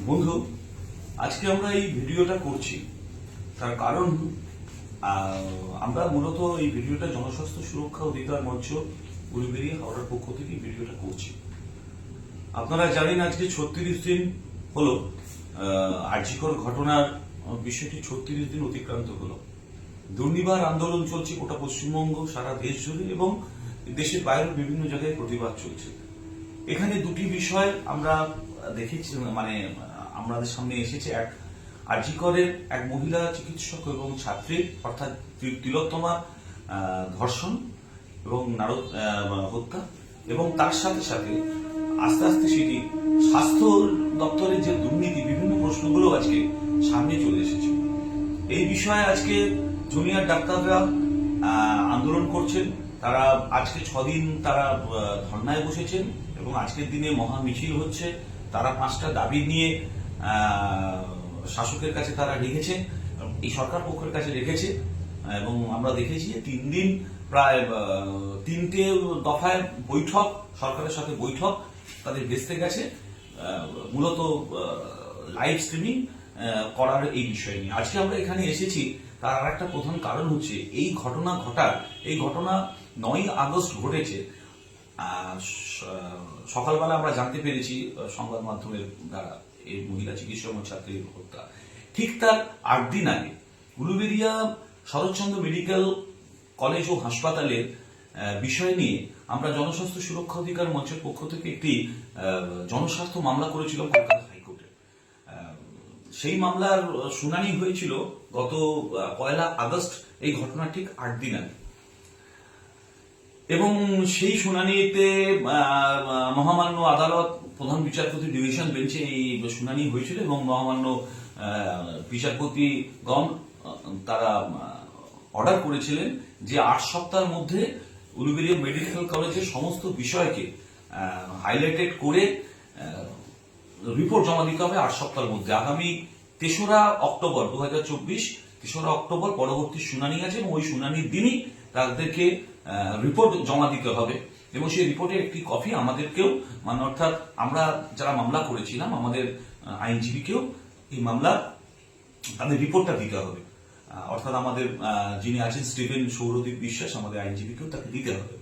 বন্ধু, আজকে আমরা এই ভিডিওটা করছি তার কারণ আমরা মূলত এই ভিডিওটা জনস্বাস্থ্য সুরক্ষা অধিকার মঞ্চ উলুবেড়িয়া হাওড়ার পক্ষ থেকে এই ভিডিওটা করছি। আপনারা জানেন আজকে 36 দিন হলো আরজিকর ঘটনার বিষয়টি 36 দিন অতিক্রান্ত হলো। দুর্নিবার আন্দোলন চলছে গোটা পশ্চিমবঙ্গ, সারা দেশ জুড়ে এবং দেশের বাইরের বিভিন্ন জায়গায় প্রতিবাদ চলছে। এখানে দুটি বিষয় আমরা দেখেছি, আমাদের সামনে এসেছে। এক, আরজিকরের এক মহিলা চিকিৎসক এবং ছাত্রীর অর্থাৎ তিলোত্তমা ধর্ষণ এবং হত্যা, এবং তার সাথে সাথে আস্তে আস্তে সেটি স্বাস্থ্য দপ্তরের যে দুর্নীতি, বিভিন্ন প্রশ্নগুলো আজকে সামনে চলে এসেছে। এই বিষয়ে আজকে জুনিয়র ডাক্তাররা আন্দোলন করছেন। তারা আজকে 6 দিন তারা ধর্নায় বসেছেন এবং আজকের দিনে মহা মিছিল হচ্ছে। তারা 5টা দাবি নিয়ে শাসকের কাছে তারা রেখেছে, এই সরকার পক্ষের কাছে রেখেছে। এবং আমরা দেখেছি 3 দিন প্রায় 3টে দফায় বৈঠক, সরকারের সাথে বৈঠক তাদের ভেস্তে গেছে, মূলত লাইভ স্ট্রিমিং করার এই বিষয় নিয়ে। আজকে আমরা এখানে এসেছি তার আর একটা প্রধান কারণ হচ্ছে এই ঘটনা 9ই আগস্ট ঘটেছে। সকালবেলা আমরা জানতে পেরেছি সংবাদ মাধ্যমের দ্বারা এই মহিলা চিকিৎসক এবং ছাত্রীর হত্যা। ঠিক তার 8 দিন আগে উলুবেড়িয়া শরৎচন্দ্র মেডিকেল কলেজ ও হাসপাতালের বিষয় নিয়ে আমরা জনস্বাস্থ্য সুরক্ষা অধিকার মঞ্চের পক্ষ থেকে একটি জনস্বাস্থ্য মামলা করেছিলাম কলকাতা হাইকোর্টে। সেই মামলার শুনানি হয়েছিল গত 1 আগস্ট, এই ঘটনার ঠিক 8 দিন আগে। এবং সেই শুনানিতে মহামান্য আদালত, প্রধান বিচারপতি ডিভিশন বেঞ্চে এই শুনানি হয়েছিল এবং মহামান্য বিচারপতিগণ তারা অর্ডার করেছিলেন যে 8 সপ্তাহের মধ্যে উলুবেড়িয়া মেডিকেল কলেজের সমস্ত বিষয়কে হাইলাইটেড করে রিপোর্ট জমা দিতে হবে 8 সপ্তাহের মধ্যে। আগামী 3রা অক্টোবর 2024 3রা অক্টোবর পরবর্তী শুনানি আছে এবং ওই শুনানির দিনই তাদেরকে রিপোর্ট জমা দিতে হবে এবং সেই রিপোর্টের একটি কপি আমাদেরকেও, অর্থাৎ আমরা যারা মামলা করেছিলাম আমাদের আইনজীবীকেও এই মামলা তাদের রিপোর্টটা দিতে হবে। অর্থাৎ আমাদের যিনি আছেন স্টিভেন সৌরদীপ বিশ্বাস, আমাদের আইনজীবীকেও তাকে দিতে হবে।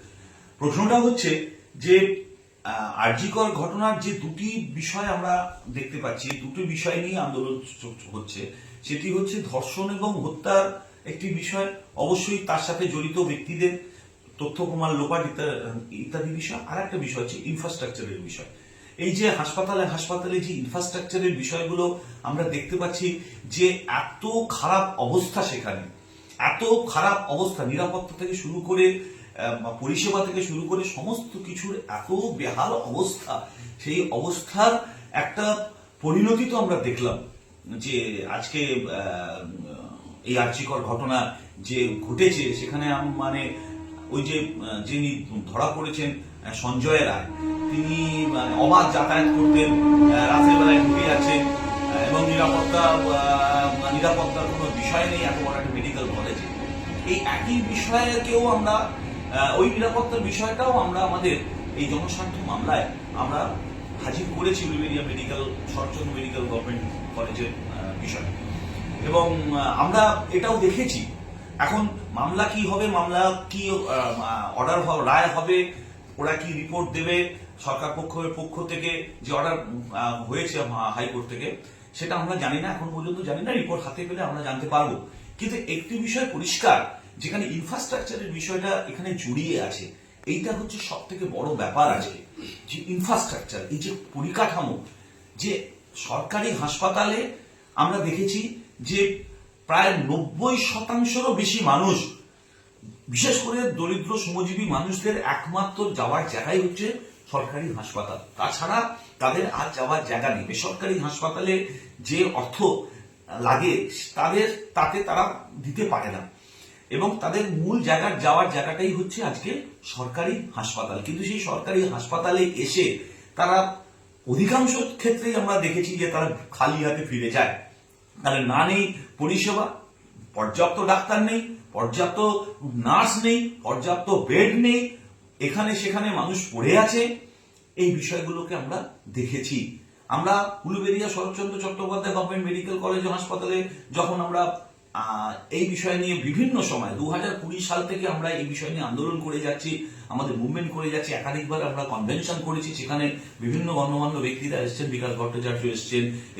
প্রশ্নটা হচ্ছে যে আরজিকর ঘটনার যে দুটি বিষয় আমরা দেখতে পাচ্ছি, দুটি বিষয় নিয়ে আন্দোলন হচ্ছে। সেটি হচ্ছে ধর্ষণ এবং হত্যার একটি বিষয়, অবশ্যই তার সাথে জড়িত ব্যক্তিদের তথ্য প্রমাণ লোপাট ইত্যাদি বিষয়। আর একটা বিষয় হচ্ছে ইনফ্রাস্ট্রাকচারের বিষয়। এই যে হাসপাতালে যে ইনফ্রাস্ট্রাকচারের বিষয়গুলো আমরা দেখতে পাচ্ছি যে এত খারাপ অবস্থা, সেখানে এত খারাপ অবস্থা, নিরাপত্তা থেকে শুরু করে পরিষেবা থেকে শুরু করে সমস্ত কিছুর এত বেহাল অবস্থা। সেই অবস্থার একটা পরিণতি তো আমরা দেখলাম যে আজকে এই আরজিকর ঘটনা যে ঘটেছে, সেখানে ওই যে যিনি ধরা পড়েছেন সঞ্জয় রায়, তিনি অবাধ যাতায়াত করতেন, রাতের বেলায় ঢুকে যাচ্ছেন এবং নিরাপত্তার কোনো বিষয় নেই এত বড় একটা মেডিকেল কলেজে। এই একই বিষয়কেও আমরা, ওই নিরাপত্তার বিষয়টাও আমরা আমাদের এই জনস্বার্থ মামলায় আমরা হাজির করেছি উলুবেড়িয়া শরৎচন্দ্র মেডিকেল গভর্নমেন্ট কলেজের বিষয়। এবং আমরা এটাও দেখেছি। এখন মামলা কি হবে, মামলা কি অর্ডার রায় হবে, ওরা কি রিপোর্ট দেবে সরকার পক্ষ থেকে, যে অর্ডার হয়েছে হাইকোর্ট থেকে, সেটা আমরা জানি না, এখন পর্যন্ত জানি না। রিপোর্ট হাতে পেলে আমরা জানতে পারবো। কিন্তু একটি বিষয় পরিষ্কার, যেখানে ইনফ্রাস্ট্রাকচারের বিষয়টা এখানে জড়িয়ে আছে। এইটা হচ্ছে সব থেকে বড় ব্যাপার আজকে, যে ইনফ্রাস্ট্রাকচার, এই যে পরিকাঠামো। যে সরকারি হাসপাতালে আমরা দেখেছি যে প্রায় 90%-রও বেশি মানুষ, বিশেষ করে দরিদ্র শ্রমজীবী মানুষদের একমাত্র যাওয়ার জায়গাই হচ্ছে সরকারি হাসপাতাল। তাছাড়া তাদের আর যাওয়ার জায়গা নেই। বেসরকারি হাসপাতালে যে অর্থ লাগে তাতে তারা দিতে পারে না এবং তাদের মূল যাওয়ার জায়গাটাই হচ্ছে আজকে সরকারি হাসপাতাল। কিন্তু সেই সরকারি হাসপাতালে এসে তারা অধিকাংশ ক্ষেত্রেই আমরা দেখেছি যে তারা খালি হাতে ফিরে যায়। তাহলে না নেই পরিষেবা, পর্যাপ্ত ডাক্তার নেই, পর্যাপ্ত নার্স নেই, পর্যাপ্ত বেড নেই, এখানে সেখানে মানুষ পড়ে আছে। এই বিষয়গুলোকে আমরা দেখেছি। আমরা Uluberia Saratchandra Chattopadhyay government medical college ও হাসপাতালে যখন আমরা এই বিষয় নিয়ে বিভিন্ন সময় 2020 সাল থেকে আমরা এই বিষয় নিয়ে আন্দোলন করে যাচ্ছি, আমাদের মুভমেন্ট করে যাচ্ছি, একাধিকবার আমরা কনভেনশন করেছি, সেখানে বিভিন্ন গণ্যমান্য ব্যক্তিরা এসেছেন, বিকাশ ভট্টাচার্য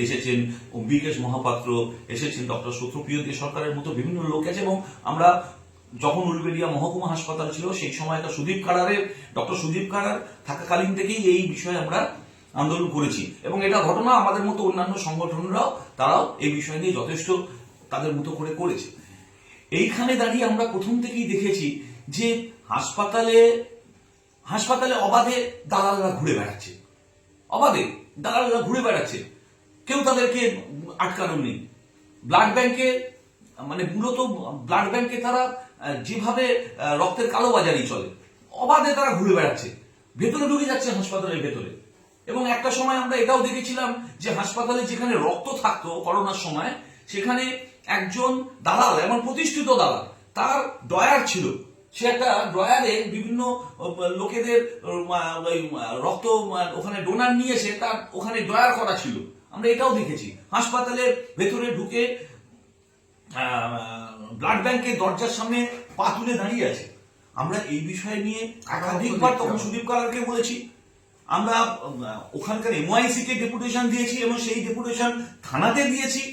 এসেছেন অম্বিকেশ মহাপাত্র এসেছেন, ডক্টর সত্যপ্রিয় দে সরকারের মতো বিভিন্ন লোক আছে। এবং আমরা যখন উলুবেড়িয়া মহকুমা হাসপাতাল ছিল সেই সময় একটা ডক্টর সুদীপ কারার থাকাকালীন থেকেই এই বিষয়ে আমরা আন্দোলন করেছি। এবং এটা ঘটনা আমাদের মতো অন্যান্য সংগঠনরাও তারাও এই বিষয় নিয়ে যথেষ্ট তাদের মতো করে করেছে। এইখানে দাঁড়িয়ে আমরা প্রথম থেকেই দেখেছি যে হাসপাতালে অবাধে দালালরা ঘুরে বেড়াচ্ছে, কেউ তাদেরকে আটকানো নেই। ব্লাড ব্যাংকে মূলত ব্লাড ব্যাংকে তারা যেভাবে রক্তের কালোবাজারি চলে, অবাধে তারা ঘুরে বেড়াচ্ছে, ভেতরে ঢুকে যাচ্ছে হাসপাতালের ভেতরে। এবং একটা সময় আমরা এটাও দেখেছিলাম যে হাসপাতালে যেখানে রক্ত থাকতো করোনার সময়, সেখানে একজন দালাল, এমন প্রতিষ্ঠিত দালাল, তার ড্রয়ার ছিল, সে একটা ড্রয়ারে বিভিন্ন লোকেদের রক্ত ওখানে ডোনার নিয়ে এসে তার ওখানে ড্রয়ার করা ছিল। আমরা এটাও দেখেছি হাসপাতালের ভেতরে ঢুকে ব্লাড ব্যাংকের দরজার সামনে পা তুলে দাঁড়িয়ে আছে। আমরা এই বিষয় নিয়ে একাধিকবার তখন সুদীপ কারারকে বলেছি, আমরা ওখানকার MIC কে ডেপুটেশন দিয়েছি এবং সেই ডেপুটেশন থানাতে দিয়েছি,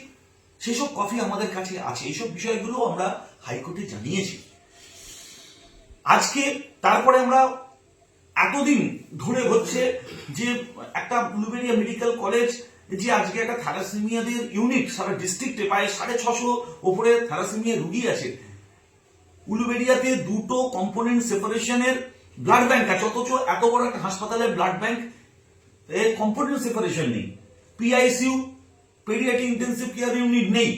সেসব কপি আমাদের কাছে আছে। এইসব বিষয়গুলো আমরা হাইকোর্টে জানিয়েছি। আজকে তারপরে আমরা এতদিন ধরে হচ্ছে যে একটা উলুবেড়িয়া মেডিকেল কলেজ যে আজকে একটা থ্যালাসেমিয়াদের ইউনিট, সারা ডিস্ট্রিক্টে প্রায় 650 ওপরে থ্যালাসেমিয়া রুগী আছে। উলুবেড়িয়াতে দুটো কম্পোনেন্ট সেপারেশনের ব্লাড ব্যাংক আছে, অথচ এত বড় একটা হাসপাতালে ব্লাড ব্যাংক এর কম্পোনেন্ট সেপারেশন নেই, PICU paediatric intensive care unit নেই,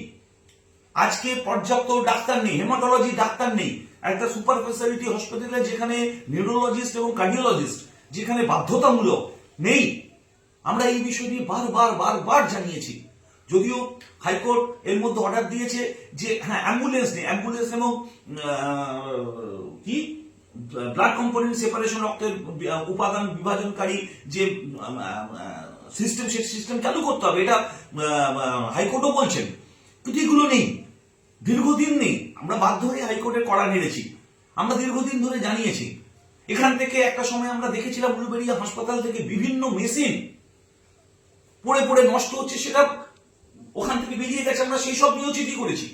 আজকে পর্যাপ্ত ডাক্তার নেই, হেমাটোলজি ডাক্তার নেই। একটা সুপার স্পেশালিটি হসপিটালে যেখানে নিউরোলজিস্ট এবং কার্ডিওলজিস্ট যেখানে বাধ্যতামূলক নেই। আমরা এই বিষয় নিয়ে বারবার জানিয়েছি, যদিও হাইকোর্ট এর মধ্যে অর্ডার দিয়েছে যে হ্যাঁ অ্যাম্বুলেন্স নেই, অ্যাম্বুলেন্স এবং কি ব্লাড কম্পোনেন্ট সেপারেশন, রক্তের উপাদান বিভাজনকারী যে সিস্টেম, সেই সিস্টেম চালু করতে হবে, এটা হাইকোর্টও বলছেন, কিন্তু এগুলো নেই, দীর্ঘদিন নেই। আমরা বাধ্য হয়ে হাইকোর্টের কড়া নেড়েছি, আমরা দীর্ঘদিন ধরে জানিয়েছি। এখান থেকে একটা সময় আমরা দেখেছিলাম উলুবেড়িয়া হাসপাতাল থেকে বিভিন্ন মেশিন পড়ে নষ্ট হচ্ছে, সেটা ওখান থেকে বেরিয়ে গেছে, আমরা সেই সব নিয়েও চিঠি করেছি।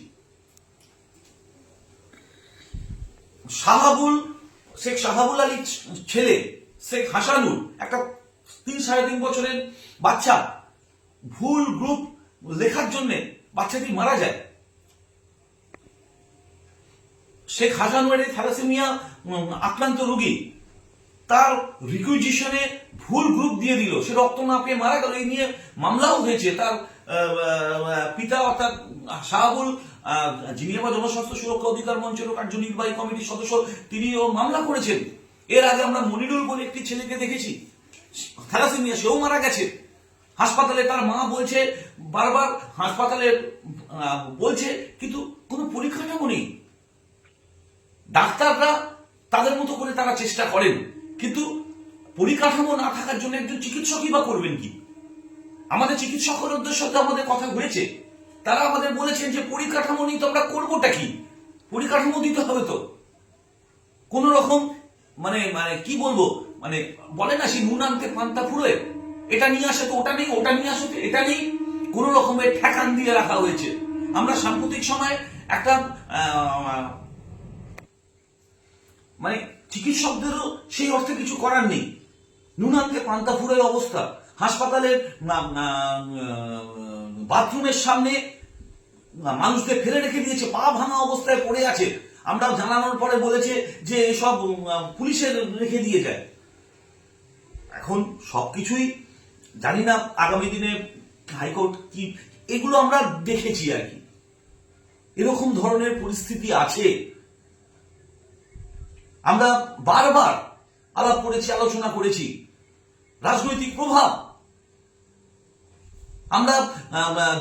শেখ শাহাবুল আলীর ছেলে শেখ হাসানুর, একটা 3-3.5 বছরের বাচ্চা, ভুল গ্রুপ লেখার জন্য বাচ্চাটি মারা যায়। শেখ হাসানুর থ্যালাসেমিয়া আক্রান্ত রোগী, তার রিকুইজিশনে ভুল গ্রুপ দিয়ে দিল, সে রক্ত না পেয়ে মারা গেল। এই নিয়ে মামলাও হয়েছে। তার পিতা অর্থাৎ শাহাবুল, যিনি আমার জনস্বাস্থ্য সুরক্ষা অধিকার মঞ্চের কার্যনির্বাহী কমিটির সদস্য, তিনিও মামলা করেছেন। এর আগে আমরা মনিরুল বলে একটি ছেলেকে দেখেছি, থ্যালাসেমিয়া, সেও মারা গেছে। হাসপাতালে তার মা বলছে, বারবার হাসপাতালে বলছে, কিন্তু কোনো পরিকাঠামো নেই। ডাক্তাররা তাদের মতো করে তারা চেষ্টা করেন, কিন্তু পরিকাঠামো না থাকার জন্য একজন চিকিৎসকই বা করবেন কি? আমাদের চিকিৎসকদের সাথে আমাদের কথা হয়েছে, তারা আমাদের বলেছেন যে পরিকাঠামো নেই তো আমরা করবোটা কি? পরিকাঠামো দিতে হবে তো। কোন রকম কি বলবো, বলে না সেই নুন আনতে পান্তা ফুরোয়, এটা নিয়ে আসে তো ওটা নেই, ওটা নিয়ে আসে তো এটা নেই, কোন রকমের ঠেকান দিয়ে রাখা হয়েছে। আমরা সাম্প্রতিক সময় একটা চিকিৎসকদেরও সেই অর্থে কিছু করার নেই, নুন আনতে পান্তা ফুরোয় অবস্থা। হাসপাতালের বাথরুমের সামনে মানুষদের ফেলে রেখে দিয়েছে, পা ভাঙা অবস্থায় পড়ে আছে। আমরা জানানোর পরে বলেছে যে এসব পুলিশের রেখে দিয়ে যায়। এখন সবকিছুই জানি না আগামী দিনে হাইকোর্ট কি, এগুলো আমরা দেখেছি আর কি, এরকম ধরনের পরিস্থিতি আছে। আমরা বারবার আলাপ করেছি, আলোচনা করেছি। রাজনৈতিক প্রভাব, আমরা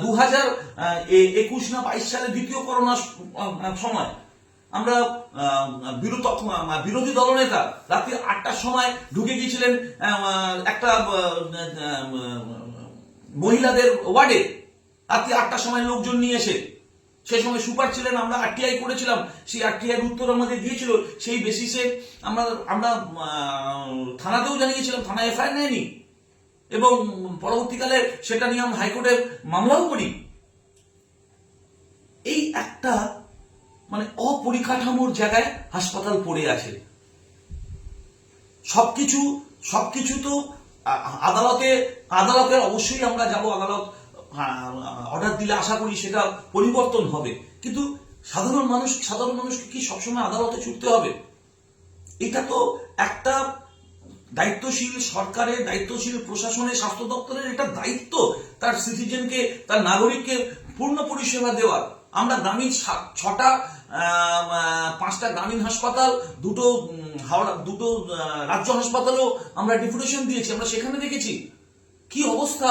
2021 না 22 সালে দ্বিতীয় করোনার সময় আমরা বিরোধী দলনেতা রাত্রি 8টার সময় ঢুকে গিয়েছিলেন একটা মহিলাদের ওয়ার্ডে রাত্রি 8টার সময় লোকজন নিয়ে এসে, সেই সময় সুপার ছিলেন, আমরা আরটিআই করেছিলাম, সেই আরটিআই উত্তর আমাদের দিয়েছিল, সেই বেসিসে আমরা থানাতেও জানিয়েছিলাম, থানা এফআইআর নেয়নি, এবং পরবর্তীকালে সেটা নিয়ে আমরা হাইকোর্টে মামলাও করি। এই একটা মানে অপরিকাঠামোর জায়গায় হাসপাতাল পড়ে আছে। সবকিছু তো আদালতে অবশ্যই আমরা যাব, আদালত অর্ডার দিলে আশা করি সেটা পরিবর্তন হবে, কিন্তু সাধারণ মানুষকে কি সবসময় আদালতে ছুটতে হবে? এটা তো একটা দায়িত্বশীল সরকারের, দায়িত্বশীল প্রশাসনের, স্বাস্থ্য দপ্তরের এটা দায়িত্ব তার সিটিজেনকে, তার নাগরিককে পূর্ণ পরিষেবা দেওয়ার। আমরা গ্রামীণ 5টা গ্রামীণ হাসপাতাল, দুটো রাজ্য হাসপাতালও আমরা ডেপুটেশন দিয়েছি, আমরা সেখানে দেখেছি কি অবস্থা।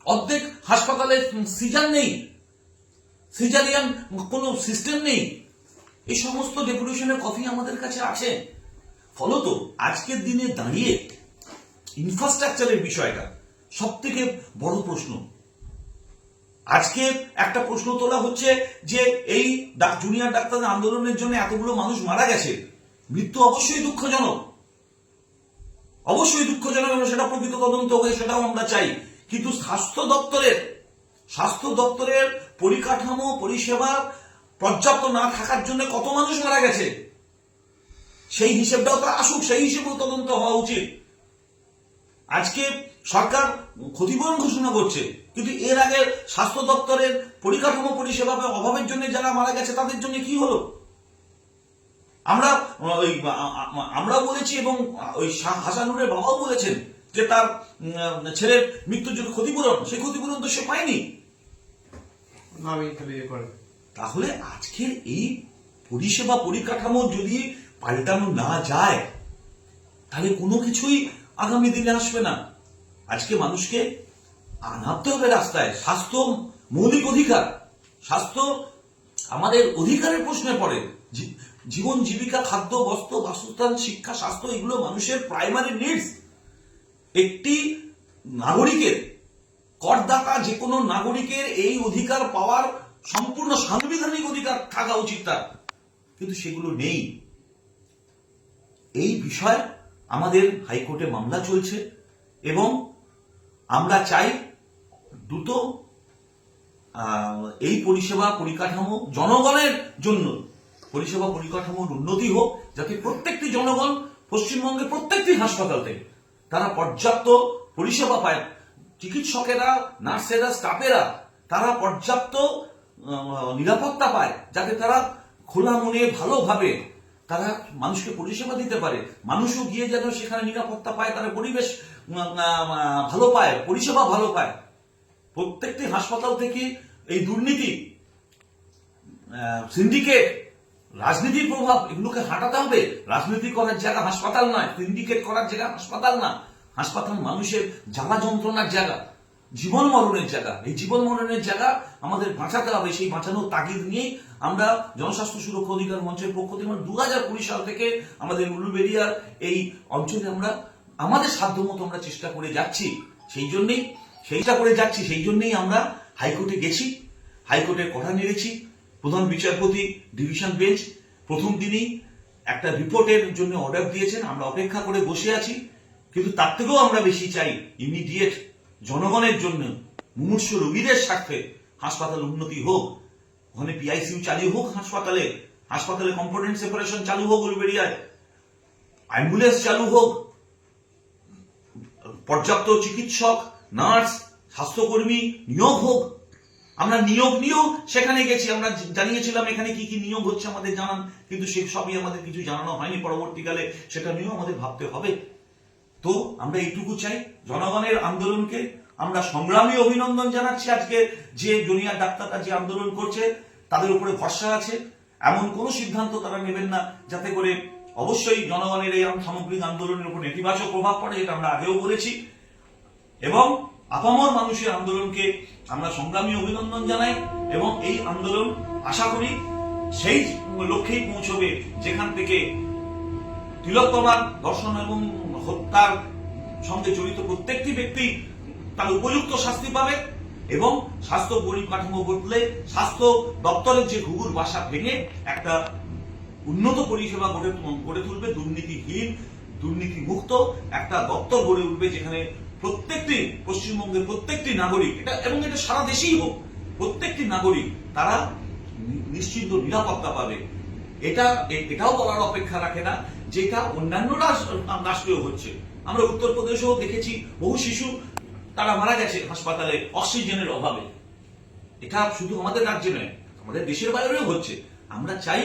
অর্ধেক হাসপাতালে সিজার নেই, সিজারিয়ান কোনো সিস্টেম নেই। এই সমস্ত ডেপুটেশনের কপি আমাদের কাছে আছে। ফলত আজকের দিনে দাঁড়িয়ে ইনফ্রাস্ট্রাকচারের বিষয়টা সব থেকে বড় প্রশ্ন। আজকে একটা প্রশ্ন তোলা হচ্ছে যে এই জুনিয়র ডাক্তারদের আন্দোলনের জন্য এতগুলো মানুষ মারা গেছে, মৃত্যু অবশ্যই দুঃখজনক, এবং সেটা প্রকৃত তদন্ত হয়ে সেটাও আমরা চাই, কিন্তু স্বাস্থ্য দপ্তরের পরিকাঠামো পরিষেবা পর্যাপ্ত না থাকার জন্য কত মানুষ মারা গেছে সেই হিসেবটাও তো আসুক, সেই হিসেবেও তদন্ত হওয়া উচিত। আজকে সরকার ক্ষতিপূরণ ঘোষণা করছে, কিন্তু এর আগে স্বাস্থ্য দপ্তরের পরিকাঠামো পরিষেবা অভাবের জন্য যারা মারা গেছে তাদের জন্য কি হলো? আমরা বলেছি, এবং ওই হাসানুরের বাবাও বলেছেন যে তার ছেলের মৃত্যুর জন্য ক্ষতিপূরণ, সেই ক্ষতিপূরণ তো সে পায়নি। তাহলে আজকের এই পরিষেবা পরিকাঠামো যদি পাল্টানো না যায় তাহলে কোনো কিছুই আগামী দিনে আসবে না। আজকে মানুষকে আনাতে হবে রাস্তায়। স্বাস্থ্য মৌলিক অধিকার, স্বাস্থ্য আমাদের অধিকারের প্রশ্নে পড়ে। জীবন জীবিকা, খাদ্য, বস্ত্র, বাসস্থান, শিক্ষা, স্বাস্থ্য এগুলো মানুষের প্রাইমারি নিডস। একটি নাগরিকের, করদাতা যে কোনো নাগরিকের এই অধিকার পাওয়ার সম্পূর্ণ সাংবিধানিক অধিকার থাকা উচিত তার, কিন্তু সেগুলো নেই। এই বিষয়ে আমাদের হাইকোর্টে মামলা চলছে, এবং আমরা চাই দ্রুত এই পরিষেবা পরিকাঠামো জনগণের জন্য পরিষেবা পরিকাঠামোর উন্নতি হোক, যাতে প্রত্যেকটি জনগণ পশ্চিমবঙ্গের প্রত্যেকটি হাসপাতাল থেকে তারা পর্যাপ্ত পরিষেবা পায়, চিকিৎসকেরা, নার্সেরা, স্টাফেরা তারা পর্যাপ্ত নিরাপত্তা পায়, যাতে তারা খোলা মনে ভালোভাবে তারা মানুষকে পরিষেবা দিতে পারে। মানুষও গিয়ে যেন সেখানে নিরাপত্তা পায়, তারা পরিবেশ ভালো পায়, পরিষেবা ভালো পায়। প্রত্যেকটি হাসপাতাল থেকে এই দুর্নীতি, সিন্ডিকেট, রাজনীতির প্রভাব এগুলোকে হাঁটাতে হবে। রাজনীতি করার জায়গা হাসপাতাল নয়, সিন্ডিকেট করার জায়গা হাসপাতাল না। হাসপাতাল মানুষের জ্বালা যন্ত্রণার জায়গা, জীবন মরণের জায়গা। এই জীবন মরণের জায়গা আমাদের বাঁচাতে হবে। সেই বাঁচানোর তাগিদ নিয়েই আমরা জনস্বাস্থ্য সুরক্ষা অধিকার মঞ্চের পক্ষ থেকে 2020 সাল থেকে আমাদের উলুবেড়িয়ার এই অঞ্চলে আমরা আমাদের সাধ্যমতো আমরা চেষ্টা করে যাচ্ছি। সেই জন্যই আমরা হাইকোর্টে গেছি, হাইকোর্টে কথা নেড়েছি। প্রধান বিচারপতি ডিভিশন বেঞ্চ প্রথম দিনই একটা রিপোর্টের জন্য অর্ডার দিয়েছেন, আমরা অপেক্ষা করে বসে আছি। কিন্তু তার থেকেও আমরা বেশি চাই ইমিডিয়েট জনগণের জন্য, মুমূর্ষু রোগীদের স্বার্থে হাসপাতাল উন্নতি হোক, ওখানে পিআইসিইউ চালু হোক, হাসপাতালে কম্পোনেন্ট সেপারেশন চালু হোক, উলুবেড়িয়ায় অ্যাম্বুলেন্স চালু হোক, পর্যাপ্ত চিকিৎসক, নার্স, স্বাস্থ্যকর্মী নিয়োগ হোক। আমরা নিয়োগ নিয়েও সেখানে গেছি, আমরা জানিয়েছিলাম এখানে কি কি নিয়োগ হচ্ছে আমাদের জানান, কিন্তু সে সবই আমাদের কিছু জানানো হয়নি। পরবর্তীকালে সেটা নিয়েও আমাদের ভাবতে হবে। তো আমরা এইটুকু চাই, জনগণের আন্দোলনকে আমরা সংগ্রামী অভিনন্দন জানাচ্ছি। আজকে যে জুনিয়র ডাক্তাররা যে আন্দোলন করছে তাদের উপরে ভরসা আছে, এমন কোন সিদ্ধান্ত তারা নেবেন না যাতে করে অবশ্যই জনগণের এই সামগ্রিক আন্দোলনের উপর নেতিবাচক প্রভাব পড়ে, এটা আমরা আগেও বলেছি। এবং আপামর মানুষের আন্দোলনকে আমরা সংগ্রামী অভিনন্দন জানাই, এবং এই আন্দোলন আশা করি সেই লক্ষ্যেই পৌঁছবে যেখান থেকে তিলোত্তমার ধর্ষণ এবং হত্যার সঙ্গে জড়িত প্রত্যেকটি ব্যক্তি তার উপযুক্ত শাস্তি পাবে এবং স্বাস্থ্য পরিকাঠামো বদলে স্বাস্থ্য দপ্তরের যে ঘুঘুর বাসা ভেঙে একটা উন্নত পরিষেবা গড়ে তুলবে, দুর্নীতিহীন দুর্নীতি মুক্ত একটা দপ্তর গড়ে উঠবে, যেখানে প্রত্যেকটি পশ্চিমবঙ্গের প্রত্যেকটি নাগরিক, এবং এটা সারা দেশেই হোক, প্রত্যেকটি নাগরিক তারা নিশ্চিন্ত নিরাপত্তা পাবে। এটাও বলার অপেক্ষা রাখে না যেটা অন্যান্য রাষ্ট্রেও হচ্ছে। আমরা উত্তরপ্রদেশেও দেখেছি বহু শিশু তারা মারা গেছে হাসপাতালে অক্সিজেনের অভাবে। এটা শুধু আমাদের রাজ্যে নয়, আমাদের দেশের বাইরেও হচ্ছে। আমরা চাই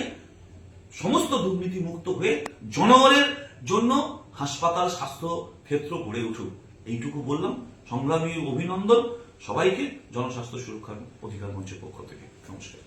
সমস্ত দুর্নীতি মুক্ত হয়ে জনগণের জন্য হাসপাতাল স্বাস্থ্য ক্ষেত্র গড়ে উঠুক। এইটুকু বললাম। সংগ্রামী অভিনন্দন সবাইকে জনস্বাস্থ্য সুরক্ষা অধিকার মঞ্চের পক্ষ থেকে। নমস্কার।